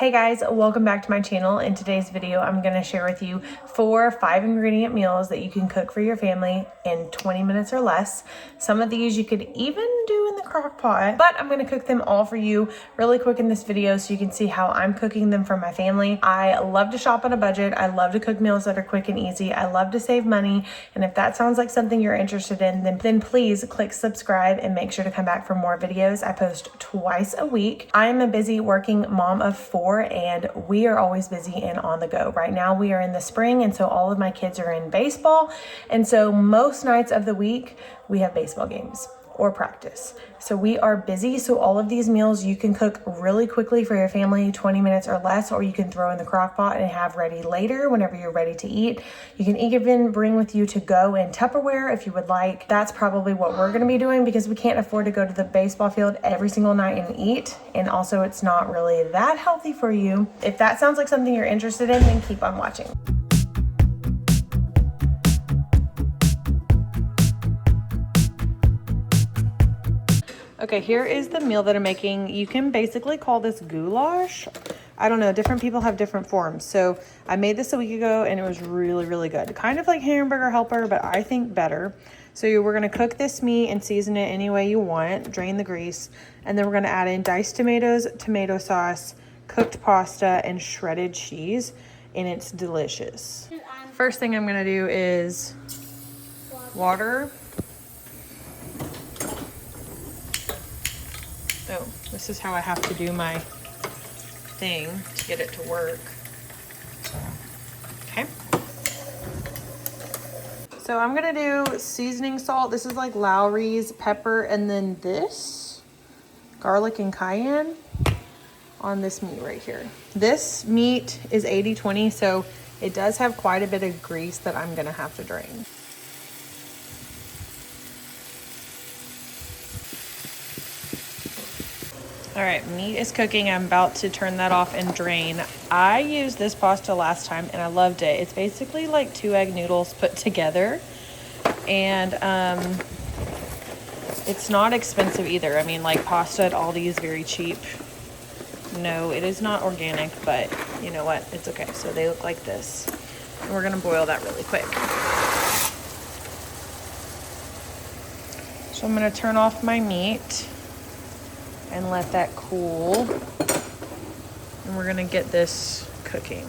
Hey guys, welcome back to my channel. In today's video, I'm going to share with you 4 5-ingredient meals that you can cook for your family in 20 minutes or less. Some of these you could even do in the crock pot, but I'm going to cook them all for you really quick in this video so you can see how I'm cooking them for my family. I love to shop on a budget. I love to cook meals that are quick and easy. I love to save money, and if that sounds like something you're interested in, then please click subscribe and make sure to come back for more videos. I post twice a week. I am a busy working mom of 4, and we are always busy and on the go. Right now we are in the spring, and so all of my kids are in baseball, and so most nights of the week we have baseball games or practice. So we are busy. So all of these meals you can cook really quickly for your family, 20 minutes or less, or you can throw in the crock pot and have ready later whenever you're ready to eat. You can even bring with you to go in Tupperware if you would like. That's probably what we're gonna be doing because we can't afford to go to the baseball field every single night and eat. And also it's not really that healthy for you. If that sounds like something you're interested in, then keep on watching. Okay, here is the meal that I'm making. You can basically call this goulash. I don't know, different people have different forms. So I made this a week ago and it was really, really good. Kind of like hamburger helper, but I think better. So we're gonna cook this meat and season it any way you want, drain the grease, and then we're gonna add in diced tomatoes, tomato sauce, cooked pasta, and shredded cheese, and it's delicious. First thing I'm gonna do is water. So this is how I have to do my thing to get it to work. Okay. So I'm gonna do seasoning salt. This is like Lowry's pepper, and then this garlic and cayenne on this meat right here. This meat is 80-20, so it does have quite a bit of grease that I'm gonna have to drain. All right, meat is cooking. I'm about to turn that off and drain. I used this pasta last time and I loved it. It's basically like 2 egg noodles put together, and it's not expensive either. I mean, like pasta at Aldi is very cheap. No, it is not organic, but you know what? It's okay. So they look like this. And we're gonna boil that really quick. So I'm gonna turn off my meat and let that cool. And we're gonna get this cooking.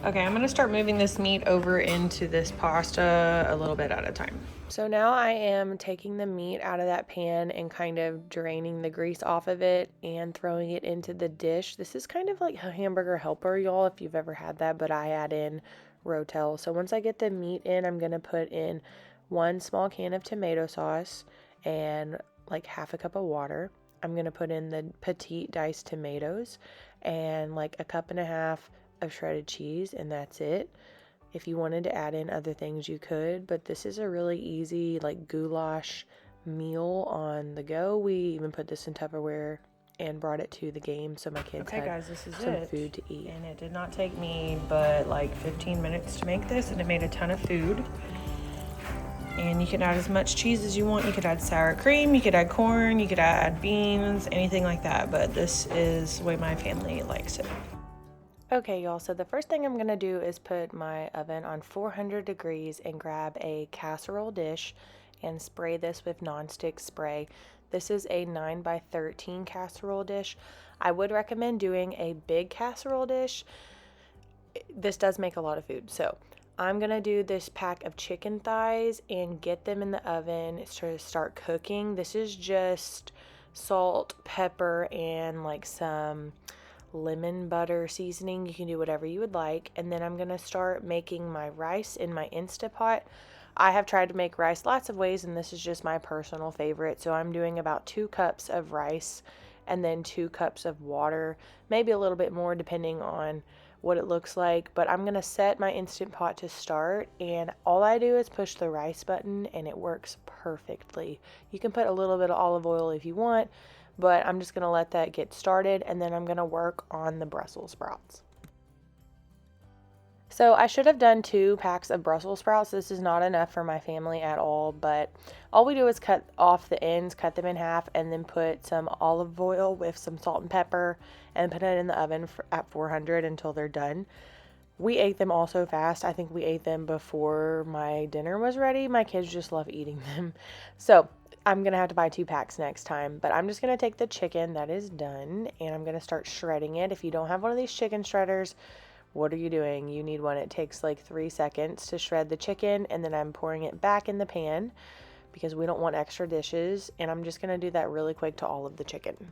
Okay, I'm gonna start moving this meat over into this pasta a little bit at a time. So now I am taking the meat out of that pan and kind of draining the grease off of it and throwing it into the dish. This is kind of like a hamburger helper, y'all, if you've ever had that, but I add in rotel. So once I get the meat in, I'm gonna put in 1 small can of tomato sauce and like half a cup of water. I'm gonna put in the petite diced tomatoes and like a cup and a half of shredded cheese, and that's it. If you wanted to add in other things you could, but this is a really easy like goulash meal on the go. We even put this in Tupperware and brought it to the game so my kids had some food to eat. And it did not take me but like 15 minutes to make this, and it made a ton of food. And you can add as much cheese as you want. You could add sour cream, you could add corn, you could add beans, anything like that, but this is the way my family likes it. Okay, y'all, so the first thing I'm gonna do is put my oven on 400 degrees and grab a casserole dish and spray this with nonstick spray. This is a 9x13 casserole dish. I would recommend doing a big casserole dish. This does make a lot of food, so I'm gonna do this pack of chicken thighs and get them in the oven to start cooking. This is just salt, pepper, and like some lemon butter seasoning. You can do whatever you would like. And then I'm gonna start making my rice in my Instapot. I have tried to make rice lots of ways, and this is just my personal favorite. So I'm doing about 2 cups of rice and then 2 cups of water, maybe a little bit more depending on what it looks like, but I'm gonna set my Instant Pot to start, and all I do is push the rice button and it works perfectly. You can put a little bit of olive oil if you want, but I'm just gonna let that get started, and then I'm gonna work on the Brussels sprouts. So I should have done 2 packs of Brussels sprouts. This is not enough for my family at all, but all we do is cut off the ends, cut them in half, and then put some olive oil with some salt and pepper and put it in the oven at 400 until they're done. We ate them all so fast. I think we ate them before my dinner was ready. My kids just love eating them. So I'm going to have to buy 2 packs next time, but I'm just going to take the chicken that is done and I'm going to start shredding it. If you don't have one of these chicken shredders, what are you doing? You need one. It takes like 3 seconds to shred the chicken, and then I'm pouring it back in the pan because we don't want extra dishes, and I'm just going to do that really quick to all of the chicken.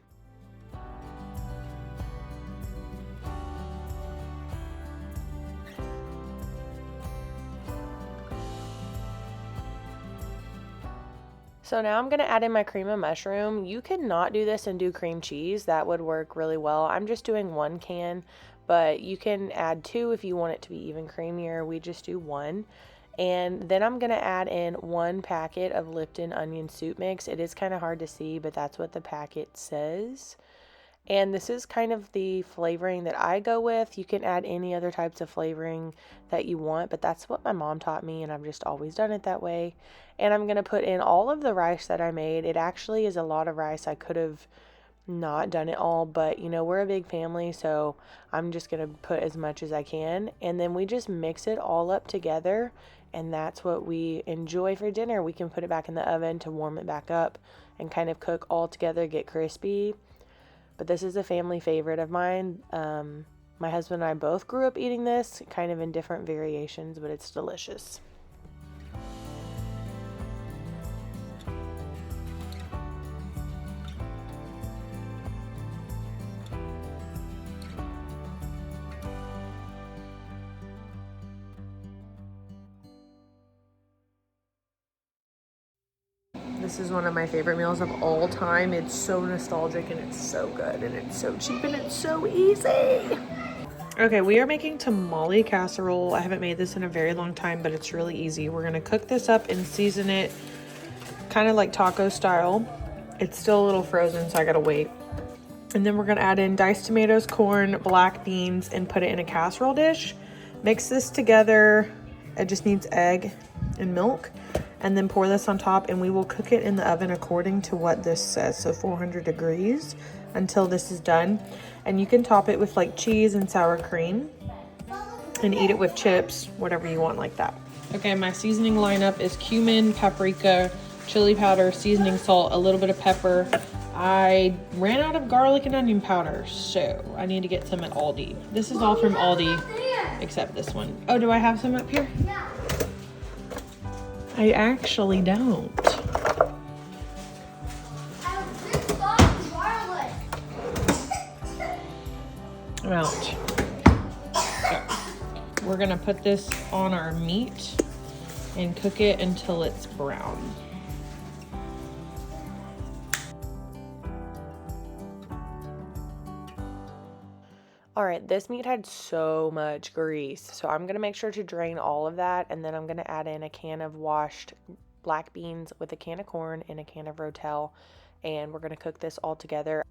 So now I'm going to add in my cream of mushroom. You could not do this and do cream cheese. That would work really well. I'm just doing 1 can, but you can add 2 if you want it to be even creamier. We just do 1. And then I'm going to add in 1 packet of Lipton onion soup mix. It is kind of hard to see, but that's what the packet says. And this is kind of the flavoring that I go with. You can add any other types of flavoring that you want, but that's what my mom taught me, and I've just always done it that way. And I'm going to put in all of the rice that I made. It actually is a lot of rice. I could have not done it all, but you know, we're a big family, so I'm just going to put as much as I can. And then we just mix it all up together, and that's what we enjoy for dinner. We can put it back in the oven to warm it back up and kind of cook all together, get crispy. But this is a family favorite of mine. My husband and I both grew up eating this, kind of in different variations, but it's delicious. This is one of my favorite meals of all time. It's so nostalgic and it's so good and it's so cheap and it's so easy. Okay, we are making tamale casserole. I haven't made this in a very long time, but it's really easy. We're gonna cook this up and season it kind of like taco style. It's still a little frozen, so I gotta wait. And then we're gonna add in diced tomatoes, corn, black beans, and put it in a casserole dish. Mix this together. It just needs egg and milk. And then pour this on top, and we will cook it in the oven according to what this says, so 400 degrees until this is done. And you can top it with like cheese and sour cream and eat it with chips, whatever you want like that. Okay, my seasoning lineup is cumin, paprika, chili powder, seasoning salt, a little bit of pepper. I ran out of garlic and onion powder, so I need to get some at Aldi. This is all from Aldi, except this one. Oh, do I have some up here? Yeah. I actually don't. Ouch. So, we're gonna put this on our meat and cook it until it's brown. All right, this meat had so much grease, so I'm gonna make sure to drain all of that, and then I'm gonna add in a can of washed black beans with a can of corn and a can of rotel, and we're gonna cook this all together.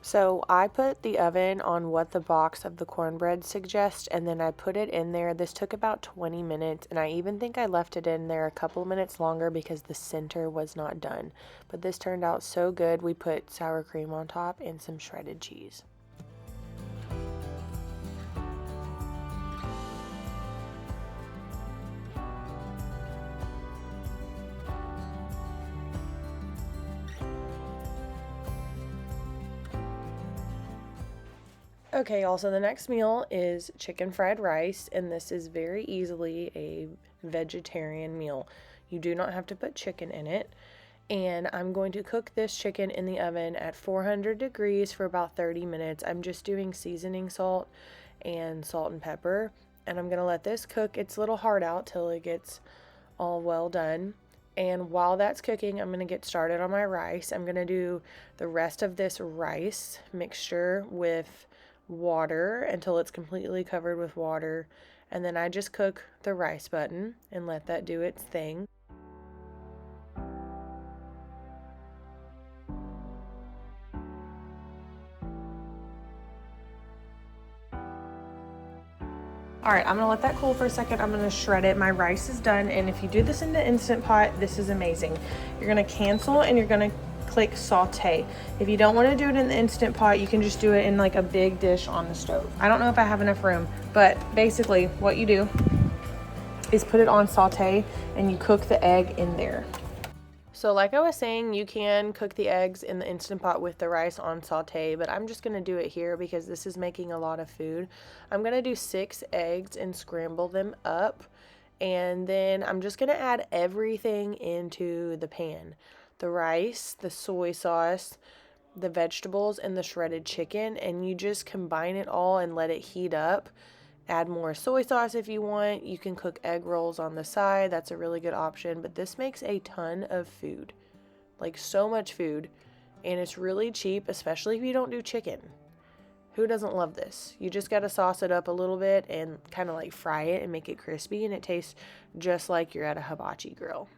So I put the oven on what the box of the cornbread suggests, and then I put it in there. This took about 20 minutes, and I even think I left it in there a couple minutes longer because the center was not done. But this turned out so good. We put sour cream on top and some shredded cheese. Okay, y'all, so the next meal is chicken fried rice, and this is very easily a vegetarian meal. You do not have to put chicken in it, and I'm going to cook this chicken in the oven at 400 degrees for about 30 minutes. I'm just doing seasoning salt and pepper, and I'm going to let this cook its little heart out till it gets all well done. And while that's cooking, I'm going to get started on my rice. I'm going to do the rest of this rice mixture with water until it's completely covered with water, and then I just cook the rice button and let that do its thing. Alright, I'm going to let that cool for a second. I'm going to shred it. My rice is done, and if you do this in the Instant Pot, this is amazing. You're going to cancel and you're going to click saute. If you don't want to do it in the Instant Pot, you can just do it in like a big dish on the stove. I don't know if I have enough room, but basically what you do is put it on saute and you cook the egg in there. So like I was saying, you can cook the eggs in the Instant Pot with the rice on saute, but I'm just going to do it here because this is making a lot of food. I'm going to do 6 eggs and scramble them up, and then I'm just going to add everything into the pan. The rice, the soy sauce, the vegetables, and the shredded chicken, and you just combine it all and let it heat up. Add more soy sauce if you want. You can cook egg rolls on the side. That's a really good option, but this makes a ton of food. Like so much food, and it's really cheap, especially if you don't do chicken. Who doesn't love this? You just got to sauce it up a little bit and kind of like fry it and make it crispy, and it tastes just like you're at a hibachi grill.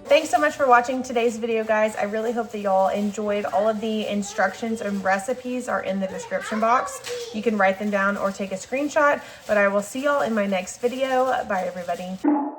Thanks so much for watching today's video, guys. I really hope that y'all enjoyed. All of the instructions and recipes are in the description box. You can write them down or take a screenshot, but I will see y'all in my next video. Bye, everybody.